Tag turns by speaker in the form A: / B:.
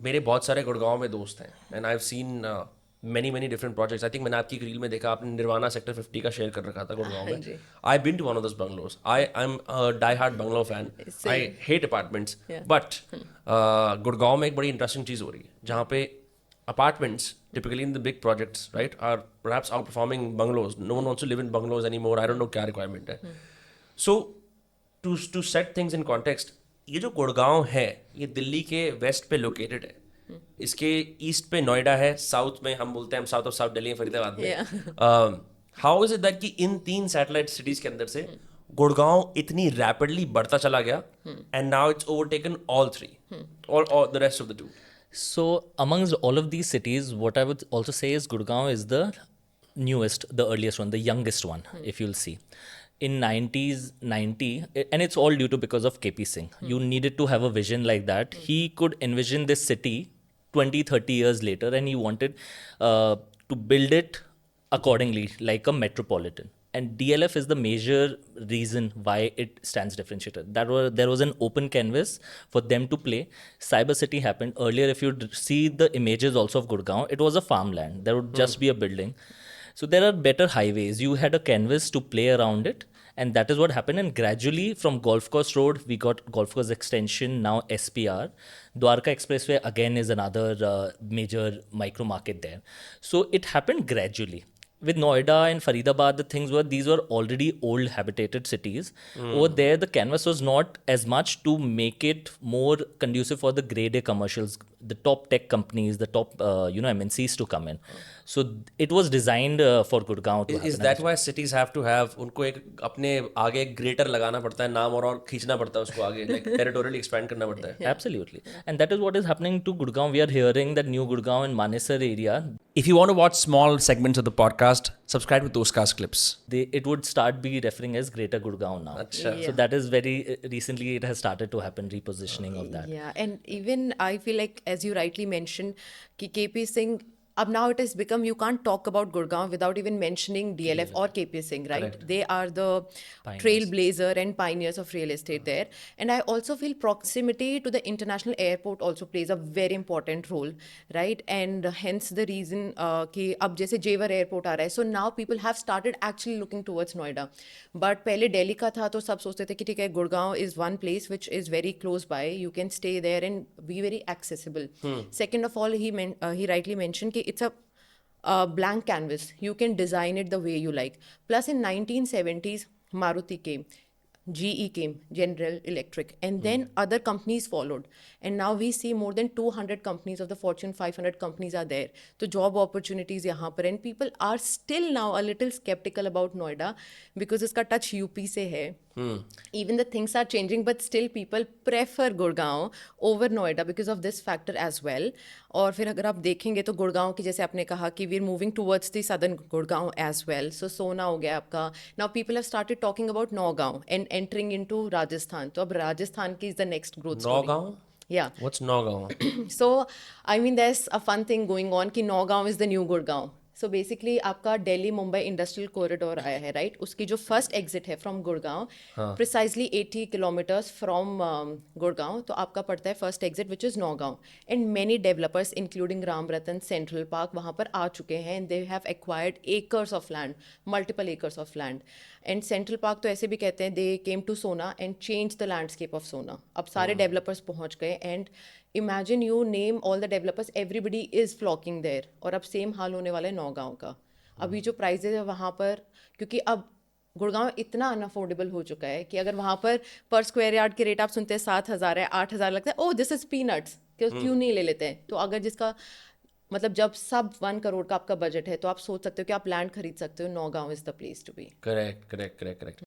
A: मेरे बहुत सारे गुड़गांव में दोस्त हैं and I have seen many different projects. I think मैंने आपकी एक रील में देखा, आपने निर्वाणा सेक्टर 50 का शेयर कर रखा था गुड़गांव
B: हाँ
A: में.
B: जी.
A: I been to one of those bungalows. I am die hard bungalow fan. I
B: Same.
A: Hate apartments.
B: Yeah.
A: But Gurgaon में एक बड़ी इंटरेस्टिंग चीज़ हो रही है जहाँ पे apartments typically in the big projects, right, are perhaps outperforming bungalows. No one wants to live in bungalows anymore. I don't know क्या requirement है. So to set things in context, ये जो गुड़गांव है ये दिल्ली के वेस्ट पे लोकेटेड है. इसके ईस्ट पे नोएडा है, साउथ में हम बोलते हैं, हम south of south Delhi Faridabad
B: Yeah.
A: में. हाउ इज इट दैट कि इन 3 सैटेलाइट सिटीज के अंदर से गुड़गांव इतनी रैपिडली बढ़ता चला गया and now it's overtaken all 3 और the rest of the 2?
C: So, amongst all of these cities, what I would also say is Gurgaon is the newest, the earliest one, the youngest one, if you'll see. In 90, and it's all due to because of KP Singh. You needed to have a vision like that. He could envision this city 20, 30 years later, and he wanted to build it accordingly, like a metropolitan. And DLF is the major reason why it stands differentiated. There was an open canvas for them to play. Cyber City happened earlier. If you see the images also of Gurgaon, it was a farmland. There would just be a building. So there are better highways. You had a canvas to play around it. And that is what happened. And gradually from Golf Course Road, we got Golf Course Extension, now SPR. Dwarka Expressway again is another major micro market there. So it happened gradually. With Noida and Faridabad, the things were, these were already old habitated cities. Over there, the canvas was not as much to make it more conducive for the grade A commercials, the top tech companies, the top MNCs to come in. So it was designed for Gurgaon to happen.
A: Is that why cities have to have, उनको एक अपने आगे एक greater लगाना पड़ता है, नाम और खींचना पड़ता है उसको आगे, like territorially expand करना पड़ता है?
C: Absolutely. And that is what is happening to Gurgaon. We are hearing that new Gurgaon and Manesar area,
D: If you want to watch small segments of the podcast, subscribe to Toscast Clips.
C: it would start be referring as Greater Gurgaon now.
A: अच्छा.
B: Yeah.
C: So that is very recently it has started to happen, repositioning of that.
B: Yeah, and even I feel like, as you rightly mentioned, कि KP Singh, now it has become, you can't talk about Gurgaon without even mentioning DLF or KP Singh, right?
A: Correct.
B: They are the trailblazer and pioneers of real estate there. And I also feel proximity to the international airport also plays a very important role, right? And hence the reason कि अब जैसे जेवर airport आ रहा है, so now people have started actually looking towards Noida. But पहले दिल्ली का था तो सब सोचते थे कि ठीक है, Gurgaon is one place which is very close by, you can stay there and be very accessible. Second of all, he rightly mentioned कि it's a blank canvas. You can design it the way you like. Plus in 1970s, Maruti came. GE came, General Electric, and then other companies followed. And now we see more than 200 companies of the Fortune 500 companies are there. So job opportunities यहाँ पर, and people are still now a little skeptical about Noida because इसका touch UP से है. Even the things are changing, but still people prefer Gurgaon over Noida because of this factor as well. और फिर अगर आप देखेंगे तो गुड़गांव की, जैसे आपने कहा कि we are moving towards the southern Gurgaon as well. So सोना हो गया आपका. Now people have started talking about Nagaon and entering into Rajasthan. तो अब राजस्थान की is the next growth story.
A: Naugaon?
B: Yeah.
A: What's Naugaon?
B: So, I mean, there's a fun thing going on कि Nagaon is the new Gurgaon. So basically आपका Delhi Mumbai industrial corridor आया है, right? उसकी जो first exit है from Gurgaon, precisely 80 kilometres from Gurgaon, तो आपका पड़ता है first exit which is Naugaon. And many developers including Ram Ratan, central park वहाँ पर आ चुके हैं and they have acquired acres of land, multiple acres of land. And central park तो ऐसे भी कहते हैं दे केम टू सोना and change the landscape of सोना. अब सारे डेवलपर्स पहुँच गए and imagine you name all the developers, everybody is flocking there. और अब सेम हाल होने वाला है नौगांव का. अभी जो प्राइजेज है वहाँ पर, क्योंकि अब गुड़गांव इतना अनअफोर्डेबल हो चुका है कि अगर वहाँ पर स्क्वायर यार्ड के रेट आप सुनते हैं 7,000 है, 8,000 लगता है, ओह दिस इज पीनट्स, क्यों नहीं ले लेते हैं. तो अगर जिसका मतलब जब सब 1 करोड़ का आपका बजट है तो आप सोच सकते हो कि आप लैंड खरीद सकते हो, Naugaon is the place to be.
A: Correct.